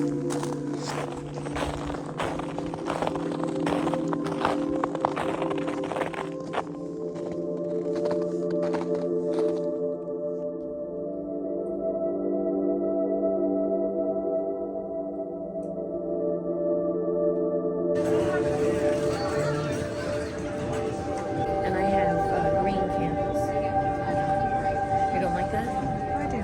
And I have green candles. You don't like that? I do.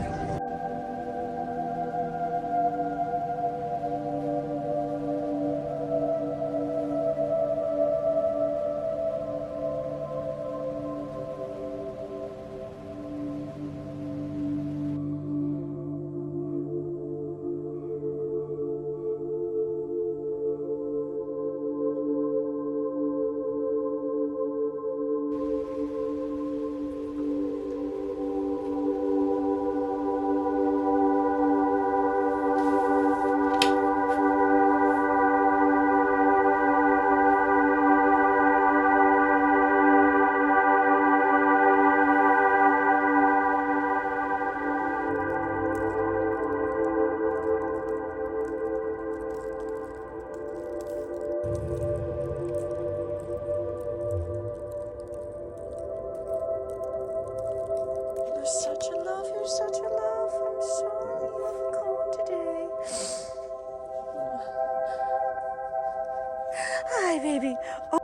You're such a love, you're such a love. I'm sorry you haven't called today. Hi, baby. Oh no.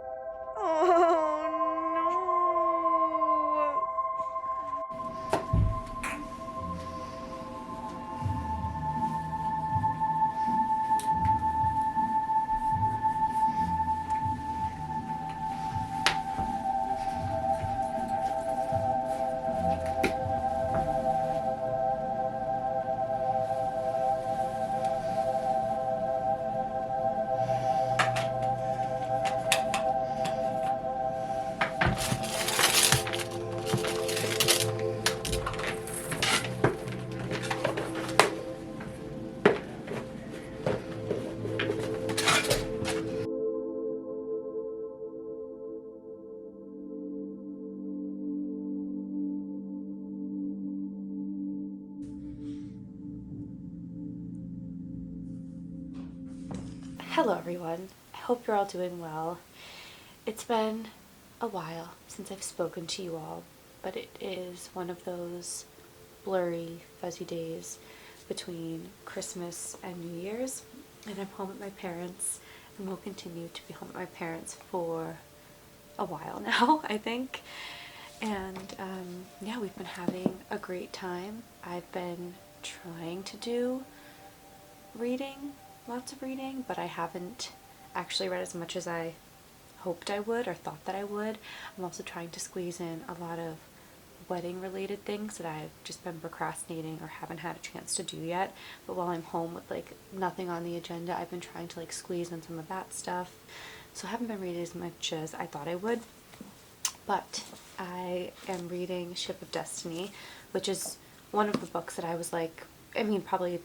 Hello everyone, I hope you're all doing well. It's been a while since I've spoken to you all, but it is one of those blurry, fuzzy days between Christmas and New Year's, and I'm home at my parents' and will continue to be home at my parents' for a while now, I think. And yeah, we've been having a great time. I've been trying to do reading, lots of reading, but I haven't actually read as much as I hoped I would or thought that I would. I'm also trying to squeeze in a lot of wedding related things that I've just been procrastinating or haven't had a chance to do yet. But while I'm home with like nothing on the agenda, I've been trying to like squeeze in some of that stuff. So I haven't been reading as much as I thought I would. But I am reading Ship of Destiny, which is one of the books that I was like, I mean, probably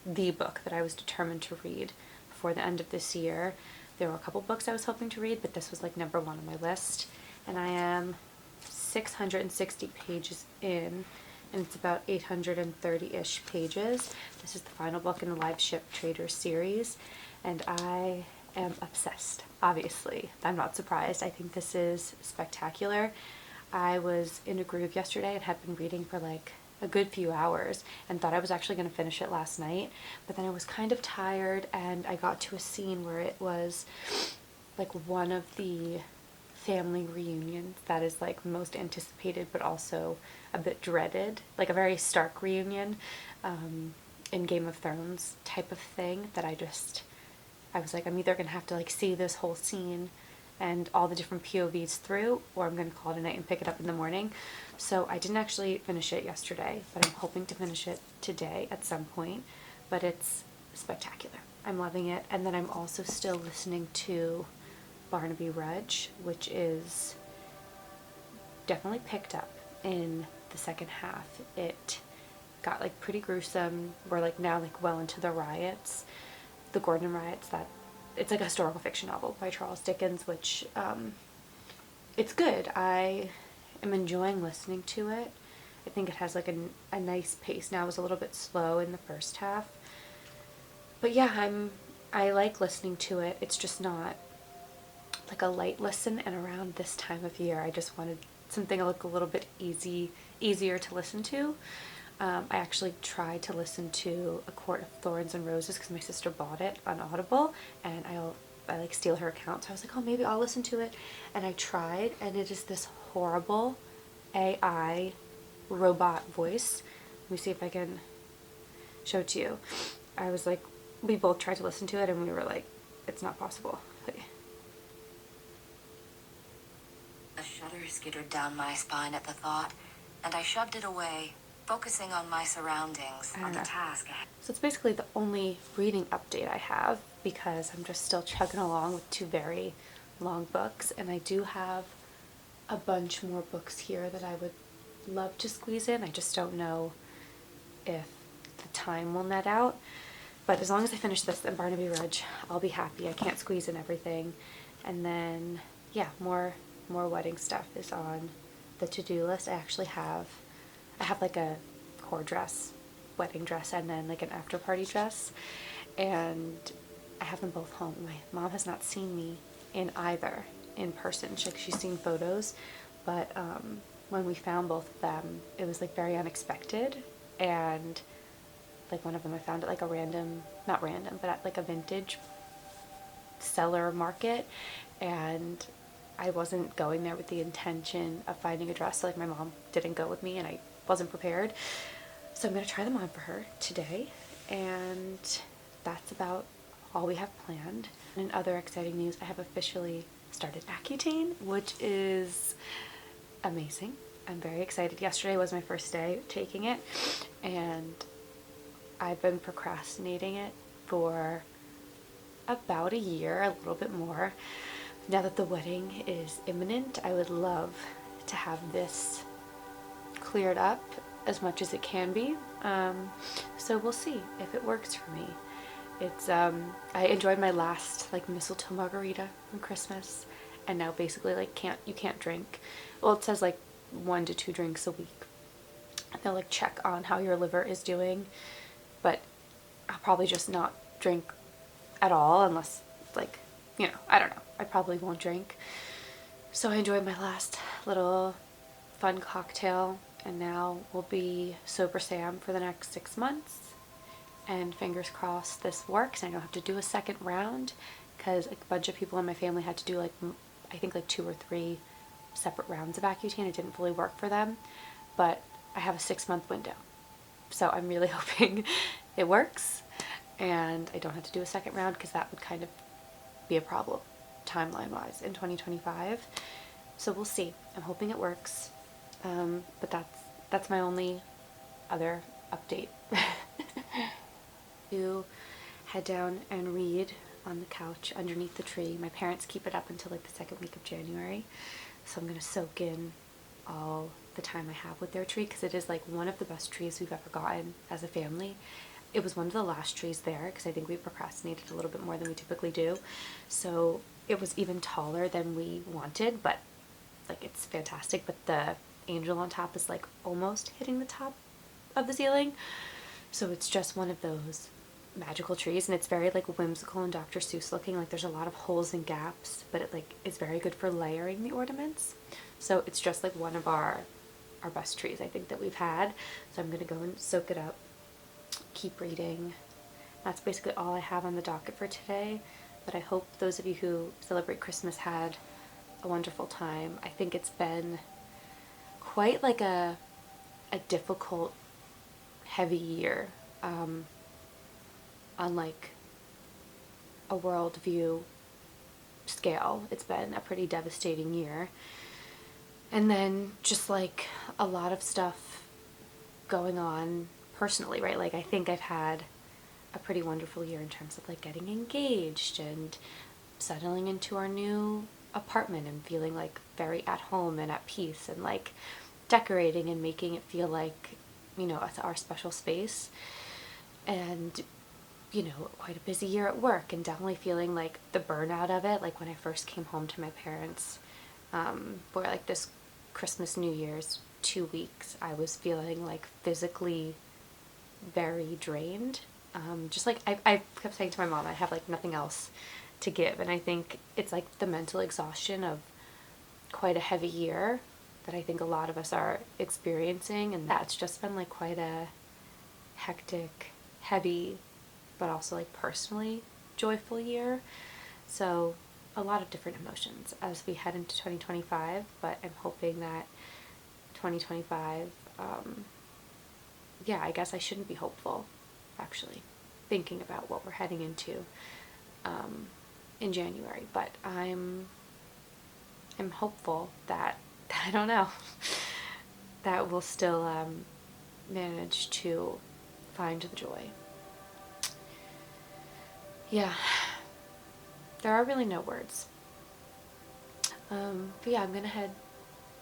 the book that I was determined to read before the end of this year. There were a couple books I was hoping to read, but this was like number one on my list. And I am 660 pages in, and it's about 830-ish pages. This is the final book in the Live Ship Traders series, and I am obsessed, obviously. I'm not surprised. I think this is spectacular. I was in a groove yesterday and had been reading for like a good few hours and thought I was actually going to finish it last night, but then I was kind of tired and I got to a scene where it was like one of the family reunions that is like most anticipated but also a bit dreaded, like a very Stark reunion in Game of Thrones type of thing that I was like, I'm either gonna have to like see this whole scene and all the different POVs through, or I'm going to call it a night and pick it up in the morning. So I didn't actually finish it yesterday, but I'm hoping to finish it today at some point. But it's spectacular. I'm loving it. And then I'm also still listening to Barnaby Rudge, which is definitely picked up in the second half. It got like pretty gruesome. We're like now like well into the riots, the Gordon riots. That it's like a historical fiction novel by Charles Dickens, which it's good. I am enjoying listening to it. I think it has like a nice pace. Now it was a little bit slow in the first half, But yeah, I like listening to it. It's just not like a light listen, and around this time of year I just wanted something like a little bit easier to listen to. I actually tried to listen to A Court of Thorns and Roses because my sister bought it on Audible, and I like steal her account, so I was like, oh, maybe I'll listen to it. And I tried, and it is this horrible AI robot voice. Let me see if I can show it to you. I was like, we both tried to listen to it and we were like, it's not possible. A shudder skittered down my spine at the thought, and I shoved it away, focusing on my surroundings, on the task ahead. So it's basically the only reading update I have because I'm just still chugging along with 2 very long books, and I do have a bunch more books here that I would love to squeeze in. I just don't know if the time will net out. But as long as I finish this and Barnaby Rudge, I'll be happy. I can't squeeze in everything. And then, yeah, more wedding stuff is on the to-do list. I have like a core dress, wedding dress, and then like an after party dress. And I have them both home. My mom has not seen me in either in person. She's seen photos, but when we found both of them, it was like very unexpected. And like one of them I found at like not random, but at like a vintage seller market, and I wasn't going there with the intention of finding a dress, so like my mom didn't go with me and I wasn't prepared. So I'm gonna try them on for her today, and that's about all we have planned. And in other exciting news, I have officially started accutane, which is amazing. I'm very excited. Yesterday was my first day taking it, and I've been procrastinating it for about a year, a little bit more. Now that the wedding is imminent, I would love to have this cleared up as much as it can be. So we'll see if it works for me. It's I enjoyed my last like mistletoe margarita from Christmas, and now basically like you can't drink. Well, it says like 1 to 2 drinks a week. They'll like check on how your liver is doing, but I'll probably just not drink at all unless like, I don't know. I probably won't drink. So I enjoyed my last little fun cocktail, and now we'll be sober Sam for the next 6 months. And fingers crossed this works. I don't have to do a second round because like a bunch of people in my family had to do like, I think like 2 or 3 separate rounds of Accutane. It didn't fully work for them, but I have a 6-month window. So I'm really hoping it works and I don't have to do a second round, because that would kind of be a problem timeline wise in 2025. So we'll see. I'm hoping it works. But that's my only other update. To head down and read on the couch underneath the tree. My parents keep it up until like the 2nd week of January. So I'm going to soak in all the time I have with their tree, because it is like one of the best trees we've ever gotten as a family. It was one of the last trees there because I think we procrastinated a little bit more than we typically do. So it was even taller than we wanted, but like it's fantastic. But the angel on top is like almost hitting the top of the ceiling. So it's just one of those magical trees, and it's very like whimsical and Dr. Seuss looking. Like there's a lot of holes and gaps, but it like is very good for layering the ornaments. So it's just like one of our best trees I think that we've had. So I'm gonna go and soak it up, keep reading. That's basically all I have on the docket for today. But I hope those of you who celebrate Christmas had a wonderful time. I think it's been quite like a difficult, heavy year. On like a worldview scale, it's been a pretty devastating year. And then just like a lot of stuff going on personally, right? Like I think I've had a pretty wonderful year in terms of like getting engaged and settling into our new apartment and feeling like very at home and at peace, and like decorating and making it feel like, it's our special space. And quite a busy year at work, and definitely feeling like the burnout of it. Like when I first came home to my parents for like this Christmas, New Year's 2 weeks, I was feeling like physically very drained. Just like I kept saying to my mom, I have like nothing else to give, and I think it's like the mental exhaustion of quite a heavy year that I think a lot of us are experiencing, and that's just been like quite a hectic, heavy, but also like personally joyful year. So a lot of different emotions as we head into 2025, but I'm hoping that 2025, yeah, I guess I shouldn't be hopeful, actually, thinking about what we're heading into in January, but I'm hopeful that, I don't know, that we'll still manage to find the joy. Yeah, there are really no words. But yeah, I'm gonna head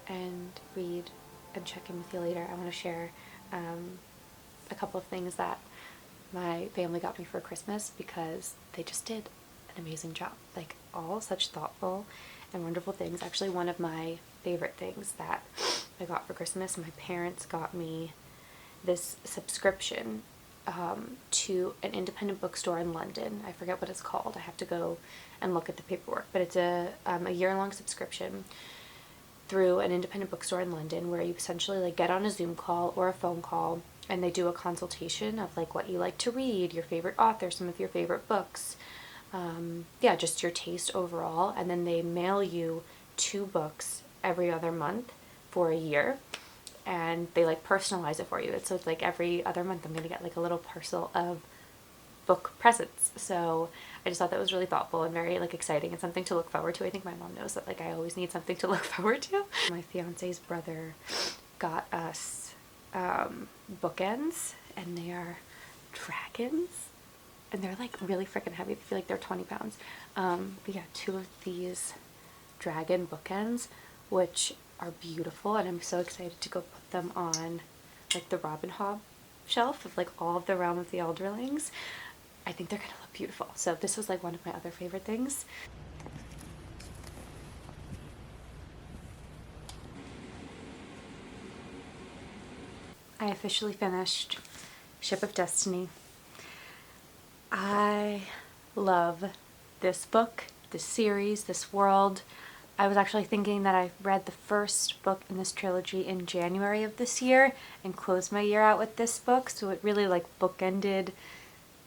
and read and check in with you later. I want to share a couple of things that my family got me for Christmas because they just did an amazing job. Like, all such thoughtful and wonderful things. Actually, one of my favorite things that I got for Christmas, my parents got me this subscription to an independent bookstore in London. I forget what it's called. I have to go and look at the paperwork. But it's a year-long subscription through an independent bookstore in London where you essentially like get on a Zoom call or a phone call, and they do a consultation of like what you like to read, your favorite author, some of your favorite books, yeah, just your taste overall. And then they mail you 2 books every other month for a year, and they like personalize it for you. So it's like every other month I'm gonna get like a little parcel of book presents. So I just thought that was really thoughtful and very like exciting and something to look forward to. I think my mom knows that like I always need something to look forward to. My fiance's brother got us bookends, and they are dragons, and they're like really freaking heavy. I feel like they're 20 pounds. But yeah, 2 of these dragon bookends, which are beautiful, and I'm so excited to go put them on like the Robin Hobb shelf of like all of the Realm of the Elderlings. I think they're gonna look beautiful. So this was like one of my other favorite things. I officially finished Ship of Destiny. I love this book, this series, this world. I was actually thinking that I read the first book in this trilogy in January of this year and closed my year out with this book, so it really like bookended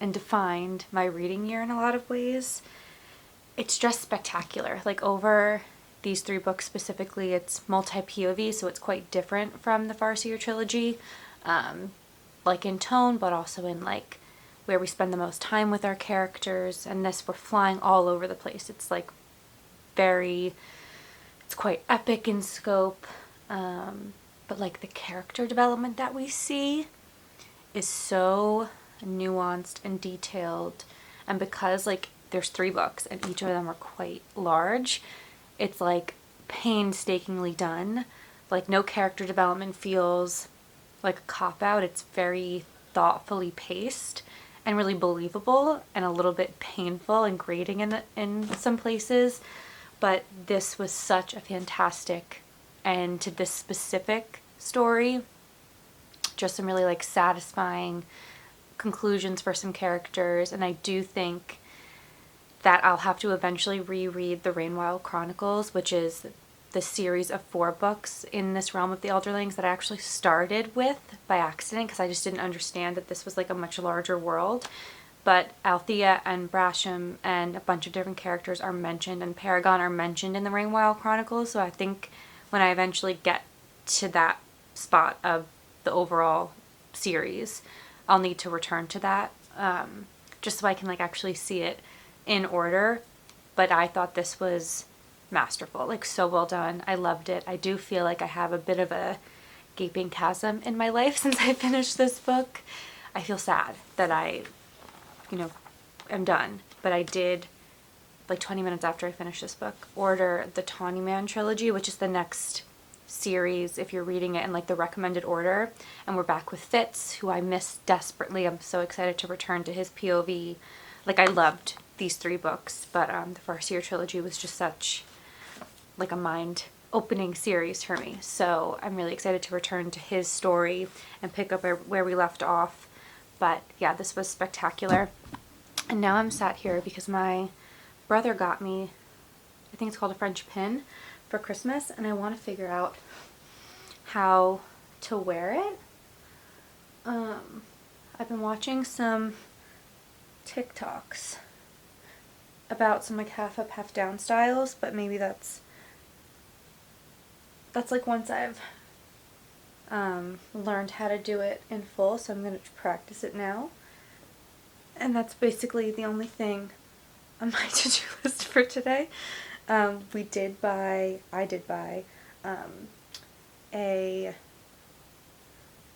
and defined my reading year in a lot of ways. It's just spectacular. Like, over these 3 books specifically, it's multi-POV, so it's quite different from the Farseer trilogy, like in tone, but also in like where we spend the most time with our characters. And this, we're flying all over the place. It's like it's quite epic in scope, but like the character development that we see is so nuanced and detailed. And because like there's 3 books and each of them are quite large, it's like painstakingly done. Like, no character development feels like a cop-out. It's very thoughtfully paced and really believable, and a little bit painful and grating in some places. But this was such a fantastic end to this specific story. Just some really like satisfying conclusions for some characters, and I do think that I'll have to eventually reread the Rainwild Chronicles, which is the series of 4 books in this Realm of the Elderlings that I actually started with by accident because I just didn't understand that this was like a much larger world. But Althea and Brasham and a bunch of different characters are mentioned, and Paragon are mentioned in the Rainwild Chronicles, so I think when I eventually get to that spot of the overall series, I'll need to return to that, just so I can like actually see it in order. But I thought this was masterful, like so well done. I loved it. I do feel like I have a bit of a gaping chasm in my life since I finished this book. I feel sad that I, am done. But I did, like 20 minutes after I finished this book, order the Tawny Man trilogy, which is the next series if you're reading it in like the recommended order. And we're back with Fitz, who I miss desperately. I'm so excited to return to his POV. Like, I loved these 3 books, but the Farseer trilogy was just such like a mind-opening series for me. So I'm really excited to return to his story and pick up where we left off. But yeah, this was spectacular. And now I'm sat here because my brother got me, I think it's called a French pin, for Christmas, and I want to figure out how to wear it. I've been watching some TikToks about some like half up, half down styles, but maybe that's like once I've learned how to do it in full, so I'm going to practice it now. And that's basically the only thing on my to-do list for today. I did buy a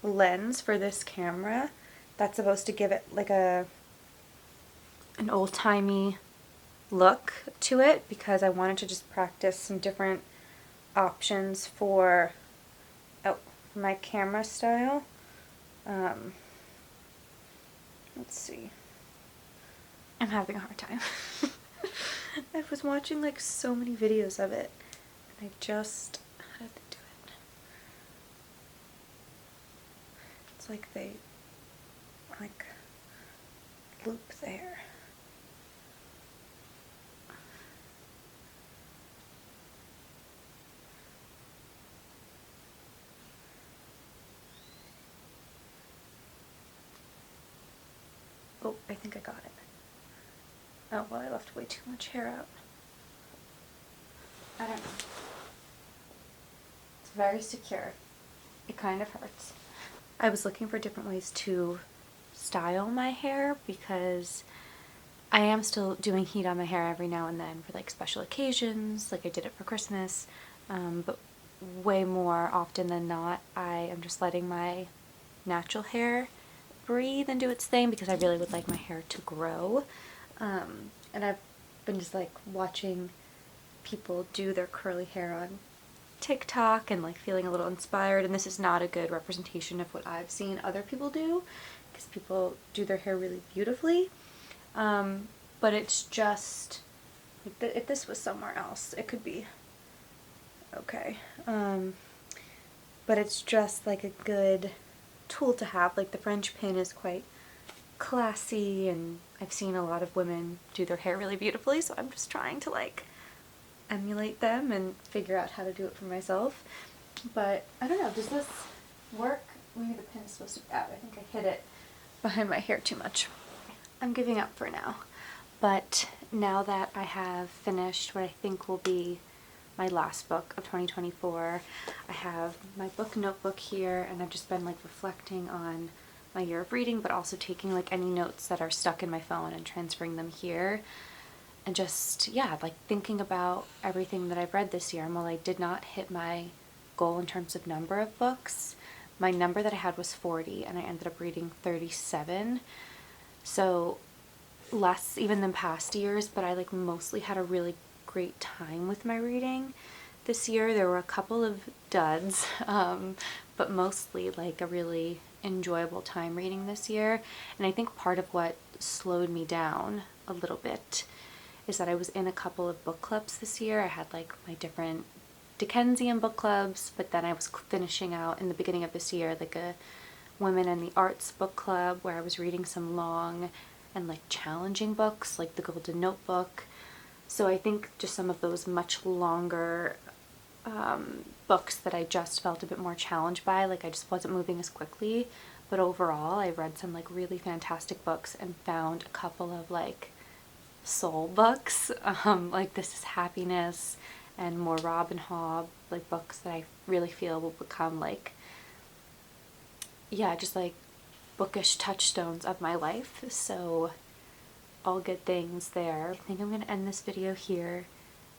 lens for this camera that's supposed to give it like an old-timey look to it, because I wanted to just practice some different options for my camera style. Let's see. I'm having a hard time. I was watching like so many videos of it, and I just, how did they do it? It's like they like loop there. Oh, I think I got it. Oh, well, I left way too much hair out. I don't know. It's very secure. It kind of hurts. I was looking for different ways to style my hair because I am still doing heat on my hair every now and then for like special occasions, like I did it for Christmas, but way more often than not, I am just letting my natural hair breathe and do its thing because I really would like my hair to grow. And I've been just like watching people do their curly hair on TikTok and like feeling a little inspired, and this is not a good representation of what I've seen other people do, because people do their hair really beautifully, but it's just like if this was somewhere else it could be okay, but it's just like a good tool to have. Like the French pin is quite classy, and I've seen a lot of women do their hair really beautifully, so I'm just trying to like emulate them and figure out how to do it for myself. But I don't know, does this work? Maybe the pin is supposed to be out. I think I hid it behind my hair too much. I'm giving up for now. But now that I have finished what I think will be my last book of 2024, I have my book notebook here, and I've just been like reflecting on my year of reading, but also taking like any notes that are stuck in my phone and transferring them here. And just, yeah, like thinking about everything that I've read this year. And while I did not hit my goal in terms of number of books, my number that I had was 40, and I ended up reading 37. So less even than past years, but I like mostly had a really great time with my reading this year. There were a couple of duds, but mostly like a really enjoyable time reading this year. And I think part of what slowed me down a little bit is that I was in a couple of book clubs this year. I had like my different Dickensian book clubs, but then I was finishing out in the beginning of this year like a Women in the Arts book club where I was reading some long and like challenging books like The Golden Notebook. So I think just some of those much longer books that I just felt a bit more challenged by, like I just wasn't moving as quickly. But overall I read some like really fantastic books and found a couple of like soul books, like This Is Happiness and more Robin Hobb, like books that I really feel will become like, yeah, just like bookish touchstones of my life. So all good things there. I think I'm going to end this video here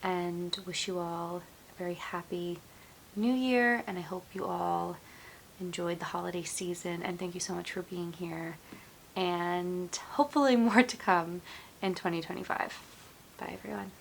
and wish you all a very happy new year, and I hope you all enjoyed the holiday season, and thank you so much for being here, and hopefully more to come in 2025. Bye everyone.